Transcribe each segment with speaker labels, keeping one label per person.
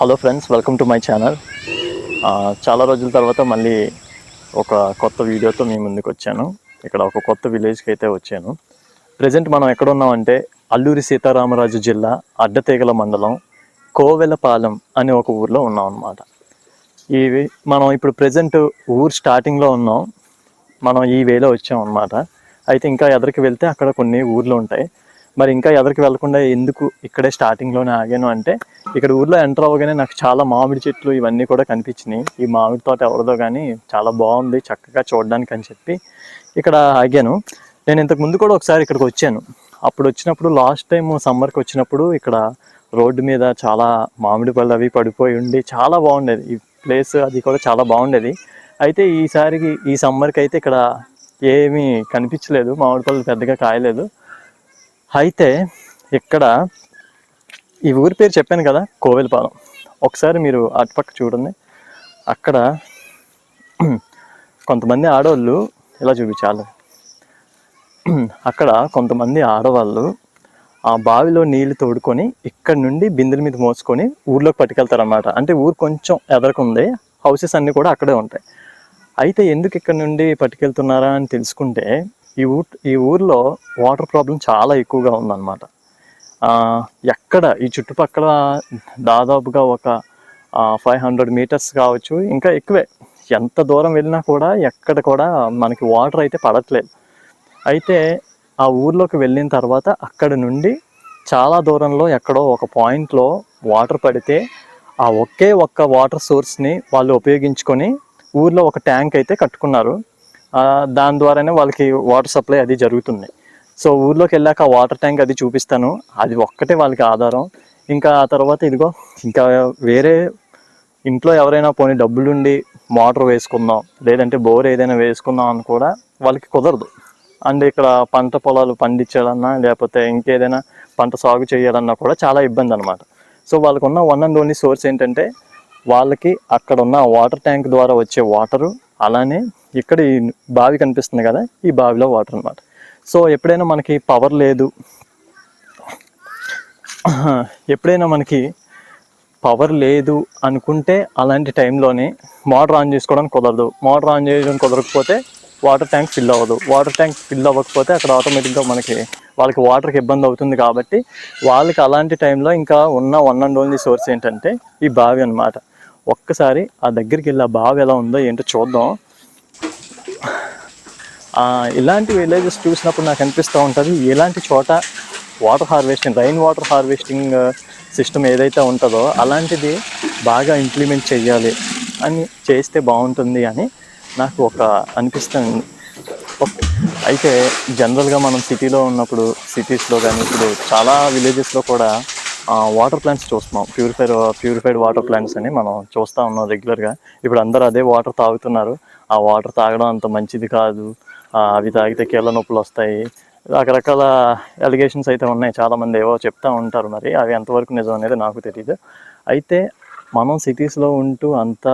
Speaker 1: Hello friends, welcome to my channel. చాలా రోజుల తర్వాత మళ్ళీ ఒక కొత్త వీడియోతో మీ ముందుకు వచ్చాను. ఇక్కడ ఒక కొత్త విలేజ్కి అయితే వచ్చాను. ప్రజెంట్ మనం ఎక్కడ ఉన్నామంటే అల్లూరి సీతారామరాజు జిల్లా అడ్డతీగల మండలం కోవెలపాలెం అనే ఒక ఊర్లో ఉన్నాం అన్నమాట. ఇవి మనం ఇప్పుడు ప్రజెంట్ ఊరు స్టార్టింగ్లో ఉన్నాం. మనం ఈ వేలో వచ్చాం అన్నమాట. అయితే ఇంకా ఎదరికి వెళ్తే అక్కడ కొన్ని ఊర్లు ఉంటాయి. మరి ఇంకా ఎదరికి వెళ్లకుండా ఎందుకు ఇక్కడే స్టార్టింగ్లోనే ఆగాను అంటే, ఇక్కడ ఊర్లో ఎంటర్ అవ్వగానే నాకు చాలా మామిడి చెట్లు ఇవన్నీ కూడా కనిపించినాయి. ఈ మామిడి తోట ఎవరిదో కానీ చాలా బాగుంది, చక్కగా చూడడానికి అని చెప్పి ఇక్కడ ఆగాను. నేను ఇంతకు ముందు కూడా ఒకసారి ఇక్కడికి వచ్చాను. అప్పుడు వచ్చినప్పుడు లాస్ట్ టైం సమ్మర్కి వచ్చినప్పుడు ఇక్కడ రోడ్డు మీద చాలా మామిడి పళ్ళు అవి పడిపోయి ఉండి చాలా బాగుండేది. ఈ ప్లేస్ అది కూడా చాలా బాగుండేది. అయితే ఈసారికి ఈ సమ్మర్కి అయితే ఇక్కడ ఏమీ కనిపించలేదు, మామిడి పళ్ళు పెద్దగా కాయలేదు. అయితే ఇక్కడ ఈ ఊరి పేరు చెప్పాను కదా, కోవెలపాలెం. ఒకసారి మీరు అటుపక్క చూడండి. అక్కడ కొంతమంది ఆడవాళ్ళు ఇలా చూపించాలి. అక్కడ కొంతమంది ఆడవాళ్ళు ఆ బావిలో నీళ్లు తోడుకొని ఇక్కడ నుండి బిందెల మీద మోసుకొని ఊర్లోకి పట్టుకెళ్తారన్నమాట. అంటే ఊరు కొంచెం ఎదరకుంది, హౌసెస్ అన్నీ కూడా అక్కడే ఉంటాయి. అయితే ఎందుకు ఇక్కడ నుండి పట్టుకెళ్తున్నారా అని తెలుసుకుంటే, ఈ ఊర్లో వాటర్ ప్రాబ్లం చాలా ఎక్కువగా ఉందన్నమాట. ఎక్కడ ఈ చుట్టుపక్కల దాదాపుగా ఒక 500 మీటర్స్ కావచ్చు, ఇంకా ఎక్కువే. ఎంత దూరం వెళ్ళినా కూడా ఎక్కడ కూడా మనకి వాటర్ అయితే పడట్లేదు. అయితే ఆ ఊర్లోకి వెళ్ళిన తర్వాత అక్కడ నుండి చాలా దూరంలో ఎక్కడో ఒక పాయింట్లో వాటర్ పడితే ఆ ఒక్క వాటర్ సోర్స్ని వాళ్ళు ఉపయోగించుకొని ఊర్లో ఒక ట్యాంక్ అయితే కట్టుకున్నారు. దాని ద్వారానే వాళ్ళకి వాటర్ సప్లై అది జరుగుతుంది. సో ఊర్లోకి వెళ్ళాక వాటర్ ట్యాంక్ అది చూపిస్తాను. అది ఒక్కటే వాళ్ళకి ఆధారం. ఇంకా ఆ తర్వాత ఇదిగో, ఇంకా వేరే ఇంట్లో ఎవరైనా పోనీ డబ్బులుండి మోటార్ వేసుకుందాం, లేదంటే బోర్ ఏదైనా వేసుకుందాం అని కూడా వాళ్ళకి కుదరదు. అండ్ ఇక్కడ పంట పొలాలు పండించాలన్నా, లేకపోతే ఇంకేదైనా పంట సాగు చేయాలన్నా కూడా చాలా ఇబ్బంది అనమాట. సో వాళ్ళకు ఉన్న వన్ అండ్ ఓన్లీ సోర్స్ ఏంటంటే, వాళ్ళకి అక్కడ ఉన్న వాటర్ ట్యాంక్ ద్వారా వచ్చే వాటరు, అలానే ఇక్కడ ఈ బావి కనిపిస్తుంది కదా, ఈ బావిలో వాటర్ అనమాట. సో ఎప్పుడైనా మనకి పవర్ లేదు, అనుకుంటే అలాంటి టైంలోనే మోటార్ ఆన్ చేసుకోవడానికి కుదరదు. మోటార్ ఆన్ చేయడం కుదరకపోతే వాటర్ ట్యాంక్ ఫిల్ అవ్వదు. వాటర్ ట్యాంక్ ఫిల్ అవ్వకపోతే అక్కడ ఆటోమేటిక్గా వాళ్ళకి వాటర్కి ఇబ్బంది అవుతుంది. కాబట్టి వాళ్ళకి అలాంటి టైంలో ఇంకా ఉన్న వన్ అండ్ ఓన్లీ సోర్స్ ఏంటంటే ఈ బావి అనమాట. ఒక్కసారి ఆ దగ్గరికి వెళ్ళి ఆ బావి ఎలా ఉందో ఏంటో చూద్దాం. ఇలాంటి విలేజెస్ చూసినప్పుడు నాకు అనిపిస్తూ ఉంటుంది, ఇలాంటి చోట water harvesting, rain water harvesting system ఏదైతే ఉంటుందో అలాంటిది బాగా ఇంప్లిమెంట్ చేయాలి, అని చేస్తే బాగుంటుంది అని నాకు ఒక అనిపిస్తుంది. అయితే జనరల్గా మనం సిటీలో ఉన్నప్పుడు, సిటీస్లో కానీ ఇప్పుడు చాలా విలేజెస్లో కూడా వాటర్ ప్లాంట్స్ చూస్తున్నాం. ప్యూరిఫైడ్ వాటర్ ప్లాంట్స్ అని మనం చూస్తూ ఉన్నాం రెగ్యులర్గా. ఇప్పుడు అందరూ అదే వాటర్ తాగుతున్నారు. ఆ వాటర్ తాగడం అంత మంచిది కాదు, అవి తాగితే కీళ్ళ నొప్పులు వస్తాయి, రకరకాల అలిగేషన్స్ అయితే ఉన్నాయి. చాలామంది ఏవో చెప్తూ ఉంటారు. మరి అవి ఎంతవరకు నిజం అనేది నాకు తెలియదు. అయితే మనం సిటీస్లో ఉంటూ అంత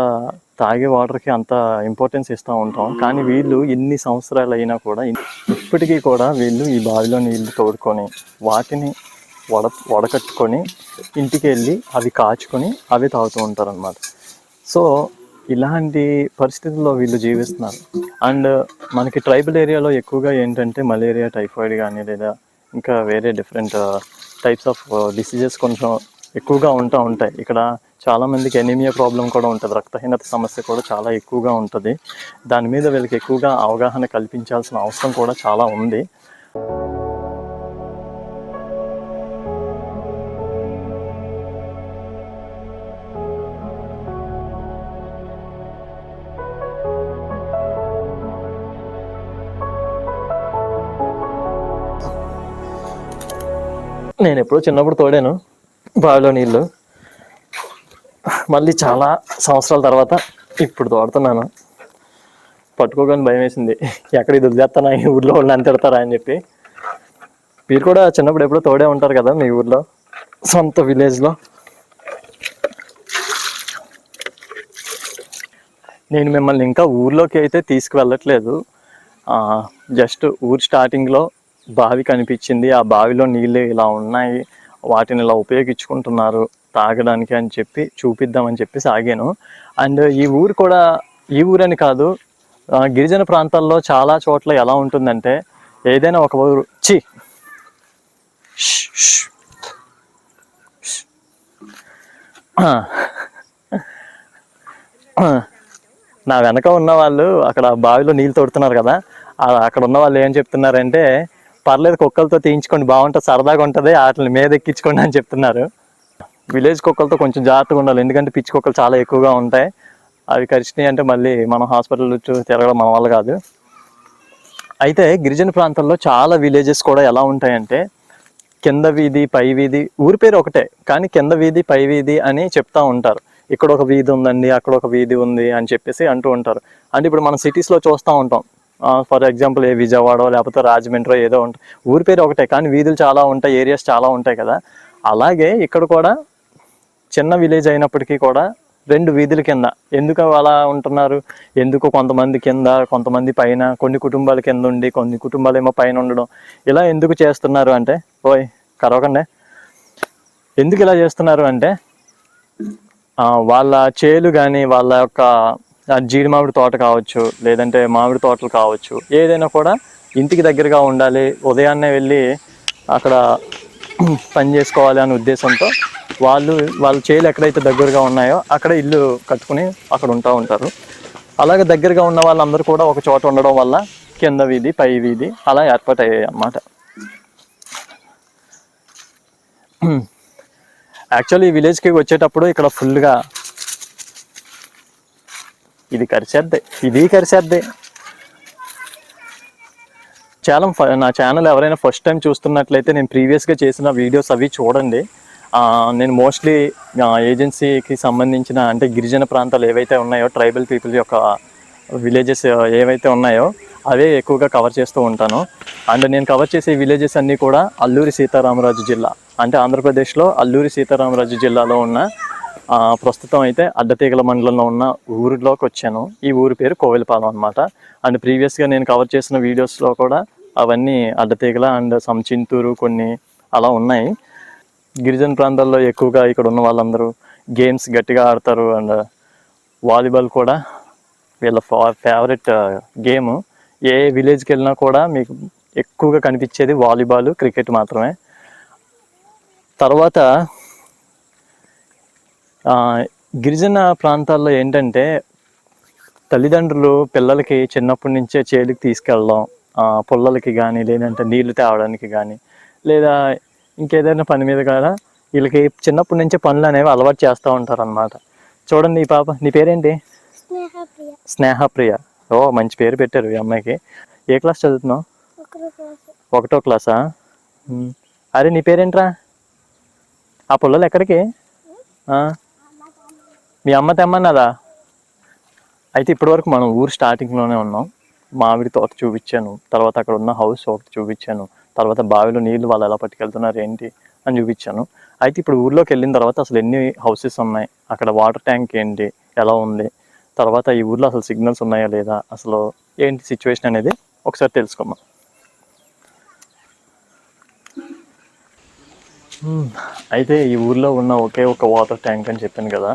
Speaker 1: తాగే వాటర్కి అంత ఇంపార్టెన్స్ ఇస్తూ ఉంటాం. కానీ వీళ్ళు ఎన్ని సంవత్సరాలు అయినా కూడా ఇప్పటికీ కూడా వీళ్ళు ఈ బావిలో నీళ్లు తోడుకొని వాటిని వడకట్టుకొని ఇంటికి వెళ్ళి అవి కాచుకొని అవి తాగుతూ ఉంటారు అన్నమాట. సో ఇలాంటి పరిస్థితుల్లో వీళ్ళు జీవిస్తున్నారు. అండ్ మనకి ట్రైబల్ ఏరియాలో ఎక్కువగా ఏంటంటే మలేరియా, టైఫాయిడ్ కానీ, లేదా ఇంకా వేరే డిఫరెంట్ టైప్స్ ఆఫ్ డిసీజెస్ కొంచెం ఎక్కువగా ఉంటాయి. ఇక్కడ చాలామందికి ఎనీమియా ప్రాబ్లం కూడా ఉంటుంది, రక్తహీనత సమస్య కూడా చాలా ఎక్కువగా ఉంటుంది. దాని మీద వీళ్ళకి ఎక్కువగా అవగాహన కల్పించాల్సిన అవసరం కూడా చాలా ఉంది. నేను ఎప్పుడో చిన్నప్పుడు తోడాను బావిలో నీళ్ళు. మళ్ళీ చాలా సంవత్సరాల తర్వాత ఇప్పుడు తోడుతున్నాను. పట్టుకోగానే భయం వేసింది, ఎక్కడ ఇది వదిలేస్తానా, ఈ ఊర్లో వాళ్ళు అని తిడతారా అని చెప్పి. మీరు కూడా చిన్నప్పుడు ఎప్పుడో తోడే ఉంటారు కదా మీ ఊర్లో, సొంత విలేజ్లో. నేను మిమ్మల్ని ఇంకా ఊర్లోకి అయితే తీసుకువెళ్ళట్లేదు. జస్ట్ ఊరు స్టార్టింగ్లో బావి కనిపించింది, ఆ బావిలో నీళ్ళు ఇలా ఉన్నాయి, వాటిని ఇలా ఉపయోగించుకుంటున్నారు, తాగడానికి అని చెప్పి చూపిద్దామని చెప్పేసి ఆగాను. అండ్ ఈ ఊరు కూడా, ఈ ఊరని కాదు, గిరిజన ప్రాంతాల్లో చాలా చోట్ల ఎలా ఉంటుందంటే, ఏదైనా ఒక ఊరు నా వెనక ఉన్న వాళ్ళు అక్కడ బావిలో నీళ్ళు తోడుతున్నారు కదా, అక్కడ ఉన్న వాళ్ళు ఏం చెప్తున్నారంటే, పర్లేదు కుక్కలతో తీయించుకోండి, బాగుంటుంది, సరదాగా ఉంటుంది, వాటిని మీద ఎక్కించుకోండి అని చెప్తున్నారు. విలేజ్ కుక్కలతో కొంచెం జాగ్రత్తగా ఉండాలి, ఎందుకంటే పిచ్చి కుక్కలు చాలా ఎక్కువగా ఉంటాయి. అవి కరిచినాయి అంటే మళ్ళీ మనం హాస్పిటల్ తిరగడం మన వల్ల కాదు. అయితే గిరిజన ప్రాంతాల్లో చాలా విలేజెస్ కూడా ఎలా ఉంటాయంటే, కింద వీధి పై వీధి, ఊరి పేరు ఒకటే కానీ కింద వీధి పై వీధి అని చెప్తా ఉంటారు. ఇక్కడ ఒక వీధి ఉందండి, అక్కడ ఒక వీధి ఉంది అని చెప్పేసి అంటూ ఉంటారు. అంటే ఇప్పుడు మనం సిటీస్లో చూస్తూ ఉంటాం, ఫర్ ఎగ్జాంపుల్ విజయవాడ లేకపోతే రాజమండ్రి ఏదో ఉంటాయి, ఊరి పేరు ఒకటే కానీ వీధులు చాలా ఉంటాయి, ఏరియాస్ చాలా ఉంటాయి కదా. అలాగే ఇక్కడ కూడా చిన్న విలేజ్ అయినప్పటికీ కూడా 2 వీధుల కింద ఎందుకు అలా ఉంటున్నారు, ఎందుకు కొంతమంది కింద కొంతమంది పైన, కొన్ని కుటుంబాల కింద ఉండి కొన్ని కుటుంబాలు ఏమో పైన ఉండడం, ఇలా ఎందుకు చేస్తున్నారు అంటే, కరవకండి, ఎందుకు ఇలా చేస్తున్నారు అంటే, వాళ్ళ చేలు కానీ వాళ్ళ యొక్క జీడి మామిడి తోట కావచ్చు, లేదంటే మామిడి తోటలు కావచ్చు, ఏదైనా కూడా ఇంటికి దగ్గరగా ఉండాలి, ఉదయాన్నే వెళ్ళి అక్కడ పని చేసుకోవాలి అనే ఉద్దేశంతో వాళ్ళ చేలు ఎక్కడైతే దగ్గరగా ఉన్నాయో అక్కడ ఇల్లు కట్టుకుని అక్కడ ఉంటారు. అలాగే దగ్గరగా ఉన్న వాళ్ళందరూ కూడా ఒక చోట ఉండడం వల్ల కింద వీధి పై వీధి అలా ఏర్పాటయ్యాయి అన్నమాట. యాక్చువల్లీ ఈ విలేజ్కి వచ్చేటప్పుడు ఇక్కడ ఫుల్గా ఇది కరిసేద్ది. నా ఛానల్ ఎవరైనా ఫస్ట్ టైం చూస్తున్నట్లయితే నేను ప్రీవియస్గా చేసిన వీడియోస్ అవి చూడండి. నేను మోస్ట్లీ ఏజెన్సీకి సంబంధించిన, అంటే గిరిజన ప్రాంతాలు ఏవైతే ఉన్నాయో, ట్రైబల్ పీపుల్ యొక్క విలేజెస్ ఏవైతే ఉన్నాయో అవే ఎక్కువగా కవర్ చేస్తూ ఉంటాను. అండ్ నేను కవర్ చేసే విలేజెస్ అన్నీ కూడా అల్లూరి సీతారామరాజు జిల్లా, అంటే ఆంధ్రప్రదేశ్లో అల్లూరి సీతారామరాజు జిల్లాలో ఉన్న, ప్రస్తుతం అయితే అడ్డతీగల మండలంలో ఉన్న ఊరిలోకి వచ్చాను. ఈ ఊరి పేరు కోవెలపాలెం అనమాట. అండ్ ప్రీవియస్గా నేను కవర్ చేసిన వీడియోస్లో కూడా అవన్నీ అడ్డతీగల అండ్ చింతూరు కొన్ని అలా ఉన్నాయి. గిరిజన ప్రాంతాల్లో ఎక్కువగా ఇక్కడ ఉన్న వాళ్ళందరూ గేమ్స్ గట్టిగా ఆడతారు. అండ్ వాలీబాల్ కూడా వీళ్ళ ఫేవరెట్ గేమ్. ఏ విలేజ్కి వెళ్ళినా కూడా మీకు ఎక్కువగా కనిపించేది వాలీబాల్, క్రికెట్ మాత్రమే. తర్వాత గిరిజన ప్రాంతాల్లో ఏంటంటే, తల్లిదండ్రులు పిల్లలకి చిన్నప్పటి నుంచే చేలుకి తీసుకెళ్ళడం, పొల్లలకి కానీ, లేదంటే నీళ్లు తేవడానికి కానీ, లేదా ఇంకేదైనా పని మీద కూడా వీళ్ళకి చిన్నప్పటి నుంచే పనులు అనేవి అలవాటు చేస్తూ ఉంటారు అన్నమాట. చూడండి, ఈ పాప, నీ పేరేంటి? స్నేహప్రియ. మంచి పేరు పెట్టారు ఈ అమ్మాయికి. ఏ క్లాస్ చదువుతున్నావు? 1వ క్లాసా? అరే నీ పేరేంట్రా? ఆ పొల్లలు ఎక్కడికి? మీ అమ్మ తెమ్మన్నదా? అయితే ఇప్పటివరకు మనం ఊరు స్టార్టింగ్లోనే ఉన్నాం. మామిడి తోట చూపించాను, తర్వాత అక్కడ ఉన్న హౌస్ ఒకటి చూపించాను, తర్వాత బావిలో నీళ్లు వాళ్ళు ఎలా పట్టుకెళ్తున్నారు ఏంటి అని చూపించాను. అయితే ఇప్పుడు ఊర్లోకి వెళ్ళిన తర్వాత అసలు ఎన్ని హౌసెస్ ఉన్నాయి, అక్కడ వాటర్ ట్యాంక్ ఏంటి, ఎలా ఉంది, తర్వాత ఈ ఊర్లో అసలు సిగ్నల్స్ ఉన్నాయా లేదా, అసలు ఏంటి సిచ్యువేషన్ అనేది ఒకసారి తెలుసుకుందాం. అయితే ఈ ఊర్లో ఉన్న ఒకే ఒక వాటర్ ట్యాంక్ అని చెప్పాను కదా,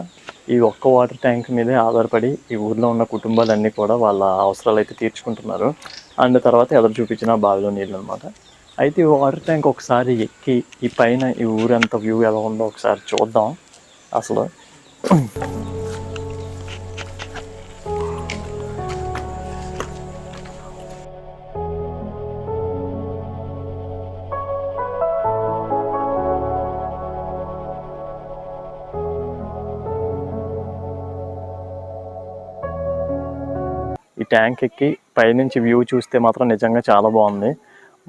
Speaker 1: ఈ ఒక్క వాటర్ ట్యాంక్ మీదే ఆధారపడి ఈ ఊర్లో ఉన్న కుటుంబాలన్నీ కూడా వాళ్ళ అవసరాలు అయితే తీర్చుకుంటున్నారు. అండ్ తర్వాత ఎదురు చూపించిన బావిలో నీళ్ళు అనమాట. అయితే ఈ వాటర్ ట్యాంక్ ఒకసారి ఎక్కి ఈ పైన ఈ ఊరంతా వ్యూ ఎలా ఉందో ఒకసారి చూద్దాం. అసలు ఈ ట్యాంక్ ఎక్కి పైనుంచి వ్యూ చూస్తే మాత్రం నిజంగా చాలా బాగుంది.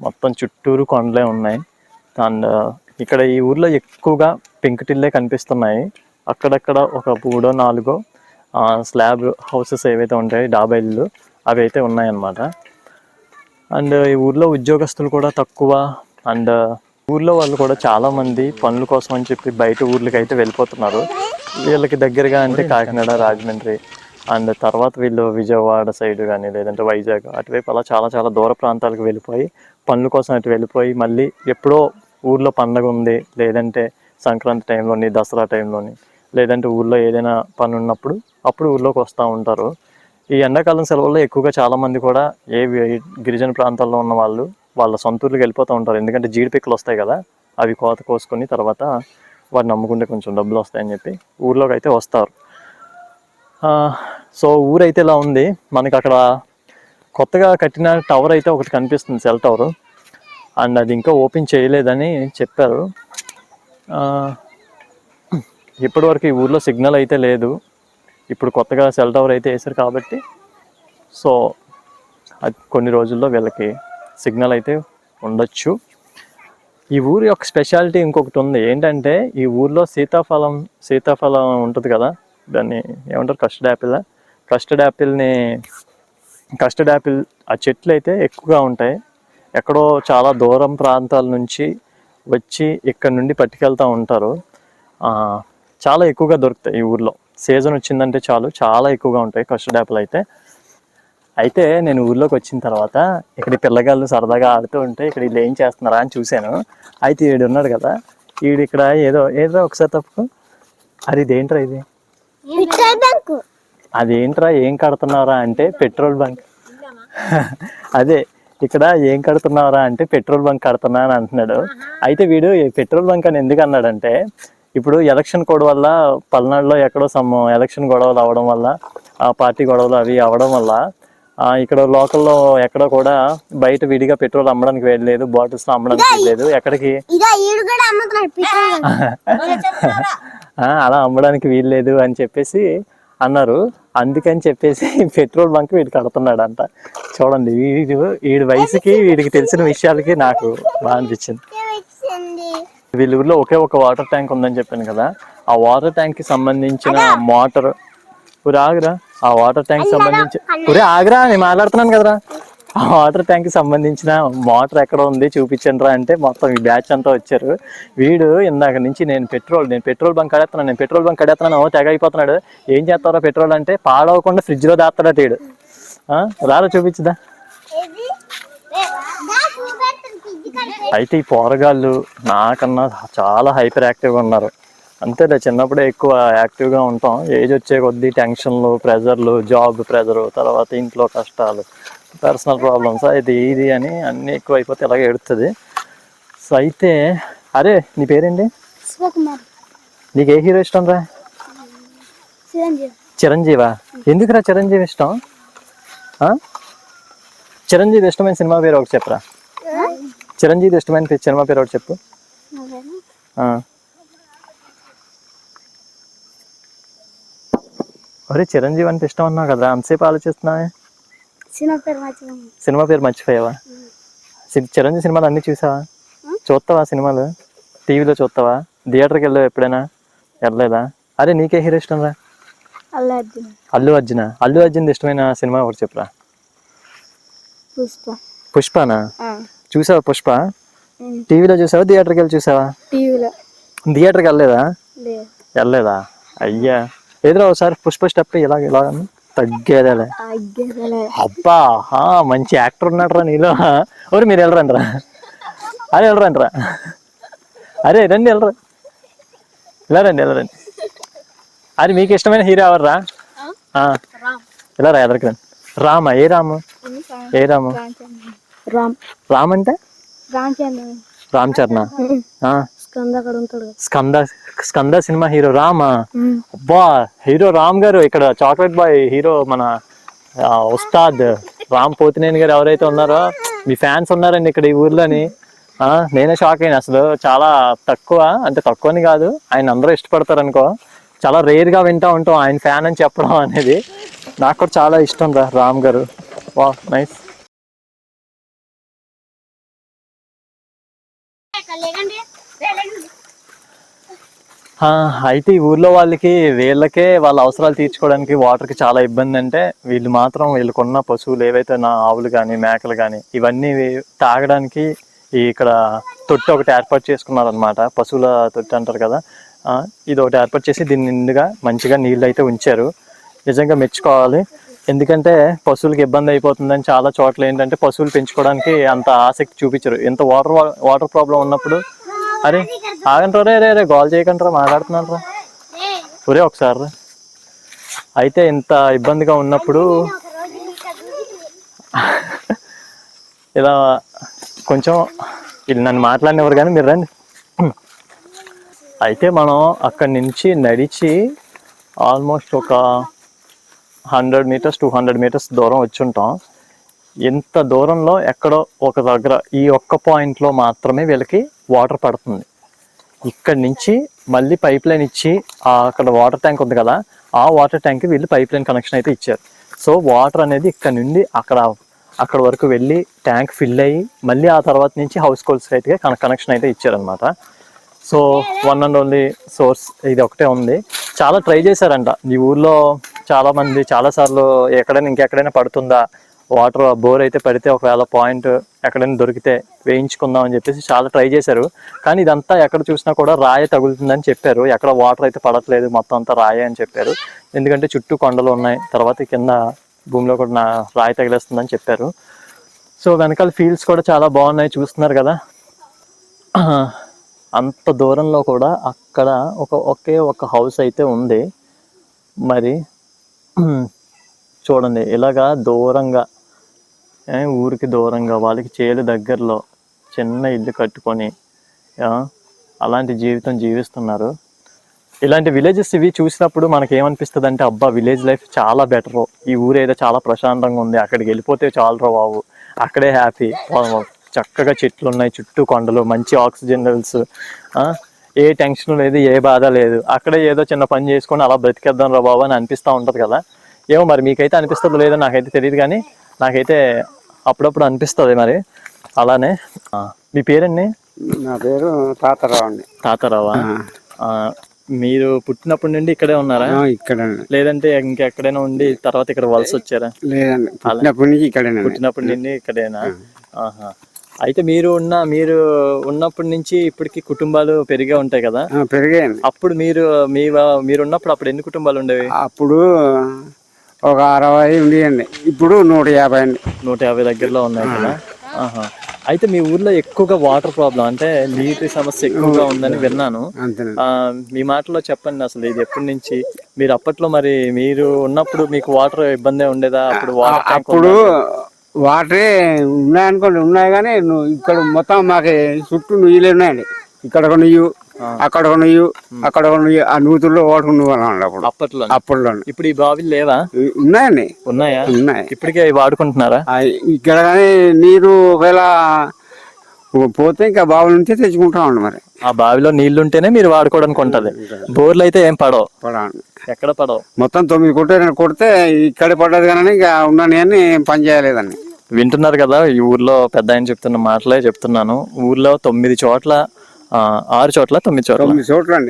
Speaker 1: మొత్తం చుట్టూరు కొండలే ఉన్నాయి. అండ్ ఇక్కడ ఈ ఊర్లో ఎక్కువగా పెంకుటిల్లే కనిపిస్తున్నాయి. అక్కడక్కడ ఒక 3-4 స్లాబ్ హౌసెస్ ఏవైతే ఉంటాయో, డాబా ఇల్లు, అవి అయితే ఉన్నాయన్నమాట. అండ్ ఈ ఊర్లో ఉద్యోగస్తులు కూడా తక్కువ. అండ్ ఊర్లో వాళ్ళు కూడా చాలామంది పనుల కోసం అని చెప్పి బయట ఊర్లకి అయితే వెళ్ళిపోతున్నారు. వీళ్ళకి దగ్గరగా అంటే కాకినాడ, రాజమండ్రి, అండ్ తర్వాత వీళ్ళు విజయవాడ సైడ్ కానీ, లేదంటే వైజాగ్ అటువైపు అలా చాలా చాలా దూర ప్రాంతాలకు వెళ్ళిపోయి పనుల కోసం అటు వెళ్ళిపోయి మళ్ళీ ఎప్పుడో ఊర్లో పండగ ఉంది, లేదంటే సంక్రాంతి టైంలోని, దసరా టైంలోని, లేదంటే ఊళ్ళో ఏదైనా పని ఉన్నప్పుడు అప్పుడు ఊళ్ళోకి వస్తూ ఉంటారు. ఈ ఎండాకాలం సెలవుల్లో ఎక్కువగా చాలామంది కూడా గిరిజన ప్రాంతాల్లో ఉన్న వాళ్ళు వాళ్ళ సొంత ఊర్లకు వెళ్ళిపోతూ ఉంటారు. ఎందుకంటే జీడిపిక్కలు వస్తాయి కదా, అవి కోత కోసుకొని తర్వాత వాటిని అమ్ముకుంటే కొంచెం డబ్బులు వస్తాయని చెప్పి ఊర్లోకి అయితే వస్తారు. సో ఊరైతే ఇలా ఉంది. మనకి అక్కడ కొత్తగా కట్టిన టవర్ అయితే ఒకటి కనిపిస్తుంది, సెల్ టవర్. అండ్ అది ఇంకా ఓపెన్ చేయలేదని చెప్పారు. ఇప్పటివరకు ఈ ఊర్లో సిగ్నల్ అయితే లేదు. ఇప్పుడు కొత్తగా సెల్ టవర్ అయితే వేశారు కాబట్టి సో అది కొన్ని రోజుల్లో వీళ్ళకి సిగ్నల్ అయితే ఉండొచ్చు. ఈ ఊరి యొక్క స్పెషాలిటీ ఇంకొకటి ఉంది. ఏంటంటే ఈ ఊర్లో సీతాఫలం ఉంటుంది కదా, దాన్ని ఏమంటారు, కస్టర్డ్ యాపిల్ ఆ చెట్లు అయితే ఎక్కువగా ఉంటాయి. ఎక్కడో చాలా దూరం ప్రాంతాల నుంచి వచ్చి ఇక్కడ నుండి పట్టుకెళ్తూ ఉంటారు. చాలా ఎక్కువగా దొరుకుతాయి ఈ ఊర్లో. సీజన్ వచ్చిందంటే చాలు, చాలా ఎక్కువగా ఉంటాయి కస్టర్డ్ యాపిల్ అయితే నేను ఊర్లోకి వచ్చిన తర్వాత ఇక్కడ పిల్లగాళ్ళు సరదాగా ఆడుతూ ఉంటే ఇక్కడ వీళ్ళు ఏం చేస్తున్నారా అని చూశాను. అయితే వీడు ఉన్నాడు కదా, వీడు ఇక్కడ ఏదో ఒకసారి తప్పుకో, అది ఇదేంట్రా, ఇది అదేంట్రా ఏం కడుతున్నారా అంటే పెట్రోల్ బంక్. అదే ఇక్కడ ఏం కడుతున్నారా అంటే పెట్రోల్ బంక్ కడుతున్నా అని అంటున్నాడు. అయితే వీడు పెట్రోల్ బంక్ అని ఎందుకు అన్నాడంటే, ఇప్పుడు ఎలక్షన్ కోడ్ వల్ల పల్నాడులో ఎక్కడో ఎలక్షన్ గొడవలు అవ్వడం వల్ల, ఆ పార్టీ గొడవలు అవి అవ్వడం వల్ల ఇక్కడ లోకల్లో ఎక్కడ కూడా బయట విడిగా పెట్రోల్ అమ్మడానికి వెళ్ళలేదు, బాటిల్స్ అమ్మడానికి వెళ్ళలేదు, ఎక్కడికి అలా అమ్మడానికి వీల్లేదు అని చెప్పేసి అన్నారు. అందుకని చెప్పేసి పెట్రోల్ బంక్ వీడు కడుతున్నాడు అంట. చూడండి, వీడి వయసుకి వీడికి తెలిసిన విషయాలకి నాకు బాగా అనిపించింది. వీళ్ళ ఊర్లో ఒకే ఒక వాటర్ ట్యాంక్ ఉందని చెప్పాను కదా, ఆ వాటర్ ట్యాంక్ కి సంబంధించిన మోటార్, ఆగరా, ఆ వాటర్ ట్యాంక్ సంబంధించి ఆగరా, నేను మాట్లాడుతున్నాను కదరా, ఆ వాటర్ ట్యాంక్ కి సంబంధించిన మోటార్ ఎక్కడ ఉంది చూపించండి రా అంటే మొత్తం ఈ బ్యాచ్ అంతా వచ్చారు. వీడు ఇందాక నుంచి నేను పెట్రోల్ బంక్ కడేస్తున్నాను తెగ అయిపోతున్నాడు. ఏం చేస్తారో పెట్రోల్ అంటే పాడవకుండా ఫ్రిడ్జ్ లో దాస్తాడట వీడు. రారా చూపించుదా. అయితే ఈ పోరగాళ్ళు నాకన్నా చాలా హైపర్ యాక్టివ్గా ఉన్నారు. అంతేలే, చిన్నప్పుడే ఎక్కువ యాక్టివ్గా ఉంటాం. ఏజ్ వచ్చే కొద్దీ టెన్షన్లు, ప్రెజర్లు, జాబ్ ప్రెజరు, తర్వాత ఇంట్లో కష్టాలు, పర్సనల్ ప్రాబ్లమ్స్, ఇది అని అన్నీ ఎక్కువ అయిపోతే ఇలాగే ఎడుతుంది. సో అయితే అరే నీ పేరేంటి? నీకు ఏ హీరో ఇష్టం రా? చిరంజీవా? ఎందుకురా చిరంజీవి ఇష్టం? చిరంజీవి ఇష్టమైన సినిమా పేరు ఒకటి చెప్పరా. చిరంజీవి ఇష్టమైన సినిమా పేరు ఒకటి చెప్పు. అరే చిరంజీవి అంటే ఇష్టం అన్నావు కదా, అంతసేపు ఆలోచిస్తున్నావే. సినిమా పేరు మర్చిపోయావా? చిరంజీవి సినిమాలు అన్నీ చూస్తావా? సినిమాలు టీవీలో చూస్తావా? థియేటర్కి వెళ్ళావు ఎప్పుడైనా? వెళ్ళలేదా? అరే నీకే హీరో ఇష్టం రా? అల్లు అర్జున్ ఇష్టమైన సినిమా ఒకటి చెప్పరా. పుష్పనా? చూసావా పుష్ప? టీవీలో చూసావా, థియేటర్కి వెళ్ళి చూసావా? థియేటర్కి వెళ్ళలేదా? అయ్యా, ఏదో ఒకసారి పుష్ప స్టెప్ ఇలా తగ్గేదేలే. అబ్బా, మంచి యాక్టర్ ఉన్నాడు రా నీలో. ఎవరు మీరు వెళ్ళరంటరా? అరే రండి, వెళ్ళరా, ఇలా రండి. అరే మీకు ఇష్టమైన హీరో ఎవర్రా? ఇలా రా, ఎదరికి రండి. రామా? ఏ రాము? రామ్ అంటే రామ్ చరణ్. స్కంద సినిమా హీరో రామా? అబ్బా, హీరో రామ్ గారు ఇక్కడ చాక్లెట్ బాయ్ హీరో, మన ఉస్తాద్ రామ్ పోతినేని గారు ఎవరైతే ఉన్నారో మీ ఫ్యాన్స్ ఉన్నారండి ఇక్కడ ఈ ఊర్లోని. నేనే షాక్ అయినా. అసలు చాలా తక్కువని కాదు, ఆయన అందరూ ఇష్టపడతారు అనుకో. చాలా రేర్గా వింటూ ఉంటాం ఆయన ఫ్యాన్ అని చెప్పడం అనేది. నాకు కూడా చాలా ఇష్టం రా రామ్ గారు. వా, నైస్. అయితే ఈ ఊర్లో వీళ్ళకే వాళ్ళ అవసరాలు తీర్చుకోవడానికి వాటర్కి చాలా ఇబ్బంది. అంటే వీళ్ళకున్న పశువులు ఏవైతే ఆవులు కానీ, మేకలు కానీ, ఇవన్నీ తాగడానికి ఇక్కడ తొట్టి ఒకటి ఏర్పాటు చేసుకున్నారనమాట. పశువుల తొట్టి అంటారు కదా, ఇది ఒకటి ఏర్పాటు చేసి దీని నిండుగా మంచిగా నీళ్ళు అయితే ఉంచారు. నిజంగా మెచ్చుకోవాలి. ఎందుకంటే పశువులకు ఇబ్బంది అయిపోతుందని చాలా చోట్ల ఏంటంటే పశువులు పెంచుకోవడానికి అంత ఆసక్తి చూపించరు. ఎంత వాటర్ ప్రాబ్లం ఉన్నప్పుడు అరే ఆగంటారా, రే రే రే గోల్ చేయకంటారా, మాట్లాడుతున్నారా ఒరే ఒకసారి. అయితే ఇంత ఇబ్బందిగా ఉన్నప్పుడు ఇలా కొంచెం వీళ్ళు నన్ను మాట్లాడినవారు కానీ మీరు రండి. అయితే మనం అక్కడి నుంచి నడిచి ఆల్మోస్ట్ ఒక 100 మీటర్స్ 200 మీటర్స్ దూరం వచ్చి ఉంటాం. ఇంత దూరంలో ఎక్కడో ఒక దగ్గర ఈ ఒక్క పాయింట్లో మాత్రమే వీళ్ళకి వాటర్ పడుతుంది. ఇక్కడి నుంచి మళ్ళీ పైప్ లైన్ ఇచ్చి అక్కడ వాటర్ ట్యాంక్ ఉంది కదా, ఆ వాటర్ ట్యాంక్కి వీళ్ళు పైప్ లైన్ కనెక్షన్ అయితే ఇచ్చారు. సో వాటర్ అనేది ఇక్కడ నుండి అక్కడ వరకు వెళ్ళి ట్యాంక్ ఫిల్ అయ్యి మళ్ళీ ఆ తర్వాత నుంచి హౌస్ హోల్డ్స్కి అయితే కనెక్షన్ అయితే ఇచ్చారనమాట. So one and only source ఇది ఒకటే ఉంది. చాలా ట్రై చేశారంట ఈ ఊర్లో చాలామంది, చాలాసార్లు ఇంకెక్కడైనా పడుతుందా వాటర్, బోర్ అయితే పడితే ఒకవేళ పాయింట్ ఎక్కడైనా దొరికితే వేయించుకుందాం అని చెప్పేసి చాలా ట్రై చేశారు. కానీ ఇదంతా ఎక్కడ చూసినా కూడా రాయి తగులుతుందని చెప్పారు. ఎక్కడ వాటర్ అయితే పడట్లేదు, మొత్తం అంతా రాయి అని చెప్పారు. ఎందుకంటే చుట్టూ కొండలు ఉన్నాయి, తర్వాత కింద భూమిలో కూడా రాయి తగిలేస్తుందని చెప్పారు. సో వెనకాల ఫీల్డ్స్ కూడా చాలా బాగున్నాయి, చూస్తున్నారు కదా. అంత దూరంలో కూడా అక్కడ ఒకే ఒక హౌస్ అయితే ఉంది. మరి చూడండి ఇలాగా దూరంగా, ఊరికి దూరంగా వాళ్ళకి చేలు దగ్గరలో చిన్న ఇల్లు కట్టుకొని అలాంటి జీవితం జీవిస్తున్నారు. ఇలాంటి విలేజెస్ ఇవి చూసినప్పుడు మనకి ఏమనిపిస్తుంది అంటే, అబ్బా విలేజ్ లైఫ్ చాలా బెటరు, ఈ ఊరు ఏదో చాలా ప్రశాంతంగా ఉంది, అక్కడికి వెళ్ళిపోతే చాలు బాబు, అక్కడే హ్యాపీ, చక్కగా చెట్లు ఉన్నాయి, చుట్టూ కొండలు, మంచి ఆక్సిజన్ లెవెల్స్, ఏ టెన్షన్ లేదు, ఏ బాధ లేదు, అక్కడే ఏదో చిన్న పని చేసుకొని అలా బ్రతికేద్దాం రా బాబు అని అనిపిస్తూ ఉంటుంది కదా. ఏమో మరి మీకైతే అనిపిస్తుందో లేదో నాకైతే తెలియదు, కానీ నాకైతే అప్పుడప్పుడు అనిపిస్తుంది మరి అలానే. మీ పేరండి?
Speaker 2: నా పేరు తాతారావు అండి.
Speaker 1: తాతారావా? మీరు పుట్టినప్పటి నుండి ఇక్కడే ఉన్నారా?
Speaker 2: ఇక్కడ. లేదంటే
Speaker 1: ఇంకెక్కడైనా ఉండి తర్వాత ఇక్కడ వలస వచ్చారా?
Speaker 2: లేదండి, పుట్టినప్పటి
Speaker 1: నుండి ఇక్కడేనా? అయితే మీరు ఉన్నప్పటి నుంచి ఇప్పటికి కుటుంబాలు పెరిగే ఉంటాయి కదా?
Speaker 2: పెరిగాయండి.
Speaker 1: అప్పుడు మీరు ఉన్నప్పుడు అప్పుడు ఎన్ని కుటుంబాలు ఉండేవి?
Speaker 2: అప్పుడు ఒక 60 ఉండేయండి, ఇప్పుడు 150 అండి.
Speaker 1: 150 దగ్గరలో ఉన్నాయి కదా. అయితే మీ ఊర్లో ఎక్కువగా వాటర్ ప్రాబ్లం అంటే నీటి సమస్య ఎక్కువగా ఉందని విన్నాను. మీ మాటలో చెప్పండి, అసలు ఇది ఎప్పటి నుంచి? మీరు అప్పట్లో మరి మీరు ఉన్నప్పుడు మీకు వాటర్ ఇబ్బంది ఉండేదా?
Speaker 2: అప్పుడు వాటరే ఉన్నాయనుకోండి, ఉన్నాయి కానీ ఇక్కడ మొత్తం మాకు చుట్టూ నుయ్యలే ఉన్నాయండి. ఇక్కడ ఒక నుయ్యు, అక్కడ ఒక నుయ్యు, అక్కడ ఒక నుయ్యు, ఆ నూతుల్లో వాడుకునేవాళ్ళం అప్పుడు. అప్పట్లో.
Speaker 1: ఇప్పుడు ఈ బావిలు లేవా?
Speaker 2: ఉన్నాయండి.
Speaker 1: ఉన్నాయా?
Speaker 2: ఉన్నాయి.
Speaker 1: ఇప్పటికే వాడుకుంటున్నారా?
Speaker 2: ఇక్కడ కానీ నీరు ఒకవేళ పోతే ఇంకా బావుల నుంచే తెచ్చుకుంటామండి. మరి
Speaker 1: ఆ బావిలో నీళ్లు ఉంటేనే మీరు వాడుకోవడానికి ఉంటది. బోర్లు అయితే ఏం పడవు, ఎక్కడ పడవు.
Speaker 2: మొత్తం 9 కొడితే ఇక్కడే పడ్డది కానీ ఇంకా ఉన్నాను అని పని చేయలేదండి.
Speaker 1: వింటున్నారు కదా, ఈ ఊర్లో పెద్ద ఆయన చెప్తున్న మాటలే చెప్తున్నాను. ఊర్లో 9 చోట్ల 6 చోట్ల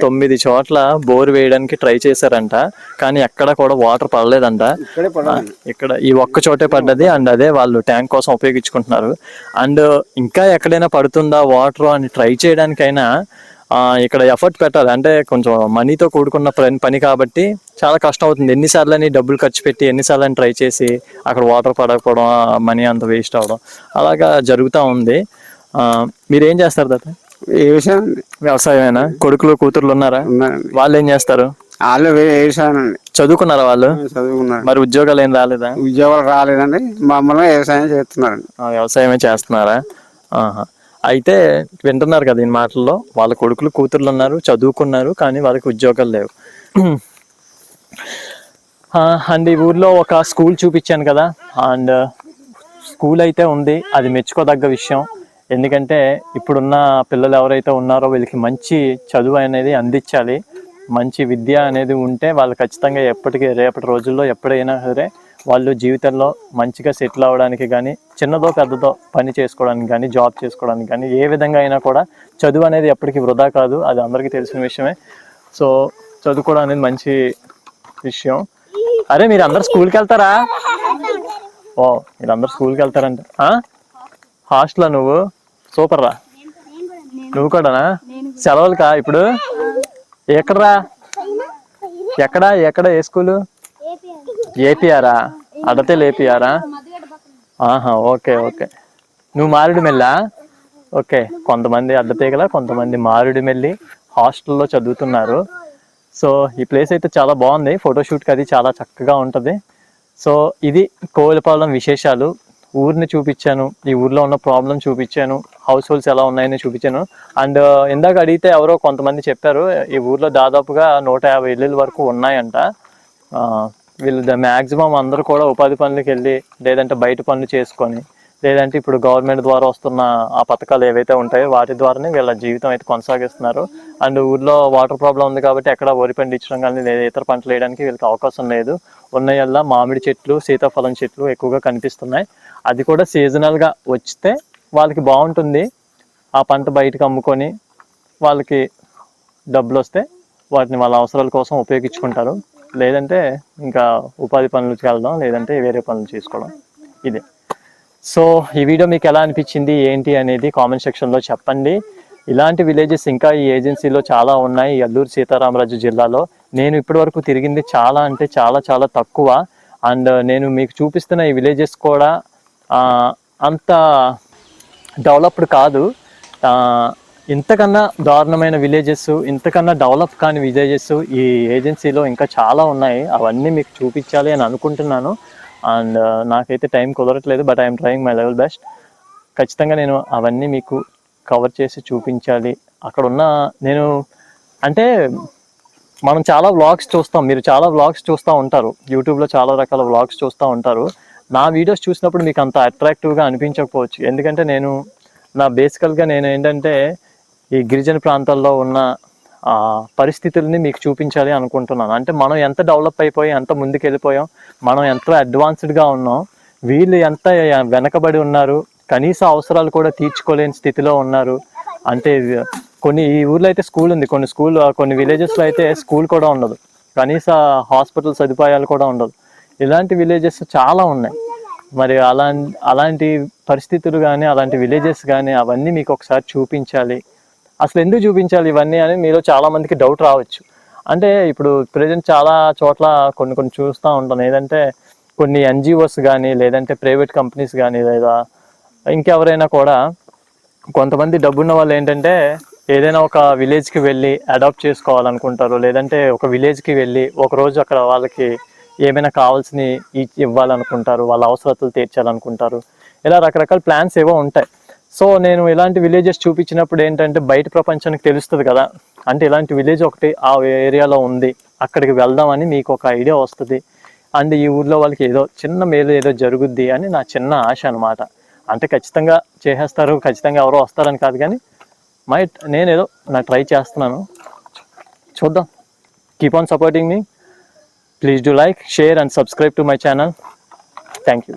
Speaker 1: 9 చోట్ల బోర్ వేయడానికి ట్రై చేశారంట, కానీ ఎక్కడ కూడా వాటర్ పడలేదంట. ఇక్కడ ఈ ఒక్క చోటే పడ్డది, అండ్ అదే వాళ్ళు ట్యాంక్ కోసం ఉపయోగించుకుంటున్నారు. అండ్ ఇంకా ఎక్కడైనా పడుతుందా వాటర్ అని ట్రై చేయడానికైనా ఇక్కడ ఎఫర్ట్ పెట్టాలి. అంటే కొంచెం మనీతో కూడుకున్న పని కాబట్టి చాలా కష్టం అవుతుంది. ఎన్నిసార్లు అని డబ్బులు ఖర్చు పెట్టి ఎన్నిసార్లు అని ట్రై చేసి అక్కడ వాటర్ పడకపోవడం, మనీ అంత వేస్ట్ అవ్వడం అలాగా జరుగుతూ ఉంది. మీరేం చేస్తారు తాత? వ్యవసాయమేనా? కొడుకులు కూతుర్లు ఉన్నారా? వాళ్ళు ఏం చేస్తారు?
Speaker 2: వాళ్ళు వ్యవసాయం.
Speaker 1: చదువుకున్నారా వాళ్ళు? చదువుకున్నారు. మరి ఉద్యోగాలు ఏం రాలేదా?
Speaker 2: ఉద్యోగాలు రాలేదండి, మామూలుగా వ్యవసాయం చేస్తున్నారు.
Speaker 1: వ్యవసాయమే చేస్తున్నారా? అయితే వింటున్నారు కదా ఈ మాటల్లో, వాళ్ళ కొడుకులు కూతుర్లు ఉన్నారు, చదువుకున్నారు, కానీ వాళ్ళకి ఉద్యోగాలు లేవు. అండ్ ఈ ఊర్లో ఒక స్కూల్ చూపించాను కదా, అండ్ స్కూల్ అయితే ఉంది, అది మెచ్చుకోదగ్గ విషయం. ఎందుకంటే ఇప్పుడున్న పిల్లలు ఎవరైతే ఉన్నారో వీళ్ళకి మంచి చదువు అనేది అందించాలి. మంచి విద్య అనేది ఉంటే వాళ్ళు ఖచ్చితంగా రేపటి రోజుల్లో ఎప్పుడైనా సరే వాళ్ళు జీవితంలో మంచిగా సెటిల్ అవ్వడానికి కానీ, చిన్నదో పెద్దదో పని చేసుకోవడానికి కానీ, జాబ్ చేసుకోవడానికి కానీ, ఏ విధంగా అయినా కూడా చదువు అనేది ఎప్పటికీ వృధా కాదు, అది అందరికీ తెలిసిన విషయమే. సో చదువుకోవడం అనేది మంచి విషయం. అరే మీరు అందరు స్కూల్కి వెళ్తారా? మీరందరూ స్కూల్కి వెళ్తారంట. హాస్టలా నువ్వు? సూపర్ రా. నువ్వు కూడానా? సెలవులకా ఇప్పుడు? ఎక్కడరా? ఎక్కడ ఏ స్కూలు? ఏపీఆరా? అడతే ఏపీఆరా? ఓకే. నువ్వు మారేడుమెల్లా? ఓకే, కొంతమంది అడ్డతీగల, కొంతమంది మారేడుమిల్లి హాస్టల్లో చదువుతున్నారు. సో ఈ ప్లేస్ అయితే చాలా బాగుంది, ఫోటోషూట్కి అది చాలా చక్కగా ఉంటుంది. సో ఇది కోవిలపాలెం విశేషాలు. ఊరిని చూపించాను, ఈ ఊర్లో ఉన్న ప్రాబ్లం చూపించాను, హౌస్ హోల్డ్స్ ఎలా ఉన్నాయని చూపించాను. అండ్ ఇందాక అడిగితే ఎవరో కొంతమంది చెప్పారు ఈ ఊర్లో దాదాపుగా 150 ఇళ్ళ వరకు ఉన్నాయంట. వీళ్ళు మ్యాక్సిమం అందరూ కూడా ఉపాధి పనులకు వెళ్ళి, లేదంటే బయట పనులు చేసుకొని, లేదంటే ఇప్పుడు గవర్నమెంట్ ద్వారా వస్తున్న ఆ పథకాలు ఏవైతే ఉంటాయో వాటి ద్వారానే వీళ్ళ జీవితం అయితే కొనసాగిస్తున్నారు. అండ్ ఊర్లో వాటర్ ప్రాబ్లం ఉంది కాబట్టి ఎక్కడ వరి పండించడం కానీ లేదా ఇతర పంటలు వేయడానికి వీళ్ళకి అవకాశం లేదు. ఉన్నయల్లా మామిడి చెట్లు, సీతాఫలం చెట్లు ఎక్కువగా కనిపిస్తున్నాయి. అది కూడా సీజనల్గా వచ్చితే వాళ్ళకి బాగుంటుంది. ఆ పంట బయటకు అమ్ముకొని వాళ్ళకి డబ్బులు వస్తే వాటిని వాళ్ళ అవసరాల కోసం ఉపయోగించుకుంటారు. లేదంటే ఇంకా ఉపాధి పనులకు వెళ్ళడం, లేదంటే వేరే పనులు చేసుకోవడం. ఇదే. సో ఈ వీడియో మీకు ఎలా అనిపించింది ఏంటి అనేది కామెంట్ సెక్షన్లో చెప్పండి. ఇలాంటి విలేజెస్ ఇంకా ఈ ఏజెన్సీలో చాలా ఉన్నాయి ఈ అల్లూరు సీతారామరాజు జిల్లాలో. నేను ఇప్పటివరకు తిరిగింది చాలా అంటే చాలా చాలా తక్కువ. అండ్ నేను మీకు చూపిస్తున్న ఈ విలేజెస్ కూడా అంత డెవలప్డ్ కాదు. ఇంతకన్నా దారుణమైన విలేజెస్, ఇంతకన్నా డెవలప్ కాని విలేజెస్ ఈ ఏజెన్సీలో ఇంకా చాలా ఉన్నాయి. అవన్నీ మీకు చూపించాలి అని అనుకుంటున్నాను. అండ్ నాకైతే టైం కుదరట్లేదు, but I'm trying my level best. ఖచ్చితంగా నేను అవన్నీ మీకు కవర్ చేసి చూపించాలి. అక్కడ ఉన్న నేను అంటే మనం చాలా వ్లాగ్స్ చూస్తాం, మీరు చాలా వ్లాగ్స్ చూస్తూ ఉంటారు, యూట్యూబ్లో చాలా రకాల వ్లాగ్స్ చూస్తూ ఉంటారు. నా వీడియోస్ చూసినప్పుడు మీకు అంత అట్రాక్టివ్గా అనిపించకపోవచ్చు. ఎందుకంటే బేసికల్గా నేను ఏంటంటే ఈ గిరిజన ప్రాంతాల్లో ఉన్న పరిస్థితుల్ని మీకు చూపించాలి అనుకుంటున్నాను. అంటే మనం ఎంత డెవలప్ అయిపోయి ఎంత ముందుకు వెళ్ళిపోయాం, మనం ఎంత అడ్వాన్స్డ్గా ఉన్నాం, వీళ్ళు ఎంత వెనకబడి ఉన్నారు, కనీస అవసరాలు కూడా తీర్చుకోలేని స్థితిలో ఉన్నారు. అంటే ఈ ఊర్లో అయితే స్కూల్ ఉంది, కొన్ని విలేజెస్లో అయితే స్కూల్ కూడా ఉండదు, కనీస హాస్పిటల్ సదుపాయాలు కూడా ఉండదు. ఇలాంటి విలేజెస్ చాలా ఉన్నాయి. మరి అలాంటి పరిస్థితులు కానీ, అలాంటి విలేజెస్ కానీ అవన్నీ మీకు ఒకసారి చూపించాలి. అసలు ఎందుకు చూపించాలి ఇవన్నీ అని మీలో చాలామందికి డౌట్ రావచ్చు. అంటే ఇప్పుడు ప్రజెంట్ చాలా చోట్ల కొన్ని చూస్తూ ఉంటాను. ఏదంటే కొన్ని ఎన్జిఓస్ కానీ, లేదంటే ప్రైవేట్ కంపెనీస్ కానీ, లేదా ఇంకెవరైనా కూడా కొంతమంది డబ్బున్న వాళ్ళు ఏంటంటే ఏదైనా ఒక విలేజ్కి వెళ్ళి అడాప్ట్ చేసుకోవాలనుకుంటారు. లేదంటే ఒక విలేజ్కి వెళ్ళి ఒకరోజు అక్కడ వాళ్ళకి ఏమైనా కావాల్సినవి ఇవ్వాలనుకుంటారు, వాళ్ళ అవసరాలు తీర్చాలనుకుంటారు. ఇలా రకరకాల ప్లాన్స్ ఏవో ఉంటాయి. సో నేను ఇలాంటి విలేజెస్ చూపించినప్పుడు ఏంటంటే బయట ప్రపంచానికి తెలుస్తుంది కదా, అంటే ఇలాంటి విలేజ్ ఒకటి ఆ ఏరియాలో ఉంది, అక్కడికి వెళ్దామని మీకు ఒక ఐడియా వస్తుంది. అండ్ ఈ ఊర్లో వాళ్ళకి ఏదో చిన్న మేలు ఏదో జరుగుద్ది అని నా చిన్న ఆశ అనమాట. అంటే ఖచ్చితంగా చేసేస్తారు, ఖచ్చితంగా ఎవరో వస్తారని కాదు, కానీ నేనేదో ట్రై చేస్తున్నాను. చూద్దాం. Keep on supporting me. Please do like, share and subscribe to my channel. Thank you.